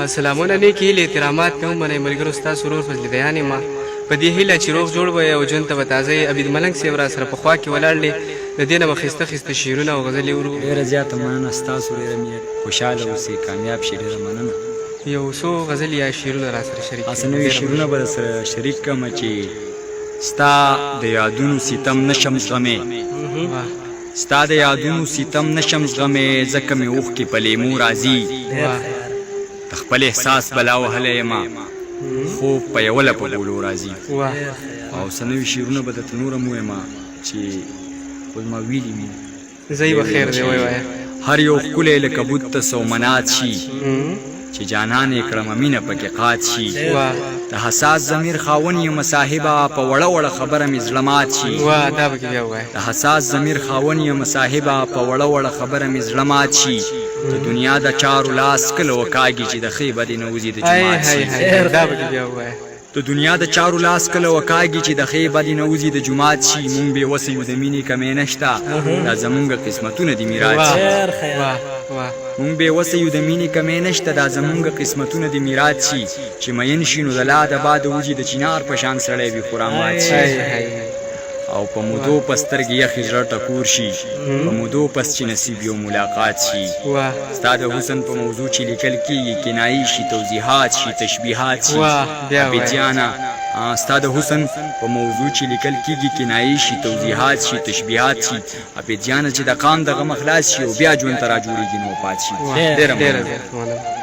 سلامونه نیکې هیلې احترامات مې ومنئ ملګرو ستاسو ورور فضل دیان یم په دې هیله چې روغ جوړ به یې او ژوند ته به تازه یې عبید ملنګ صاحب را سره په خوا کې ولاړ دی د دې نه به ښایسته ښایسته شعرونه او غزلې ورو ډېره زیاته مننه ستاسو ډېره مې خوشحاله اوسئ کامیاب شئ ډېره مننه یو څو غزل یا شعرونه را سره شریک هسې نوي شعرونه به درسره شریک کړم چې ستا د یادونو ستم نشم زغمې ستا د یادونو ستم نشم زغمې ځکه مې اوښکې په لیمو راځي د خپل احساس بلا وهلی یمه خوب په یوه لپه بولو راځي او څه نوي شعرونه به درته نور هم ووایم چې اوس ما ویلي مې ځای به خیر دی وایه هر یو ښکلی لکه بوت ته سومنات شي چې جانان یې کړمه مینه پکې قات شي د حساس ضمیر خاون یم صاحبه په وړه وړه خبره مې زړه مات شي دا پکې بیا ووایه د حساس ضمیر خاون یم صاحبه په وړه وړه خبره مې زړه مات شي د دنیا د چارو لاس کله وکاږي چې د ښې بدې نه وځي د جومات شي دا پکې بیا ووایه د دنیا د چارو لاس کله وکاږي چې د ښې بدې نه وځي د جومات شي مونږ بې وسه یو د مینې کمی نشته دا زمونږ قسمتونه دي میراث شي مونږ بې وسه یو د مینې کمی نشته دا زمونږ قسمتونه دي میراث شي چې مین شي نو د لا د باد وځي د چنار په شان سړی وي خو رامات شي او په مودو په سترګې یخې زړه ټکور شي په مودو پس چې نصیب یو ملاقات شي ستا د حسن په موضوع چې لیکل کېږي کنایي شي توضیحات شي تشبیهات شي عبیدیانه ستا د حسن په موضوع چې لیکل کېږي کنایي شي توضیحات شي تشبیهات شي عبیدیانه چې د قام د غم خلاص شي او بیا ژوند ته را جوړېږي نو پات شي ډېره مننه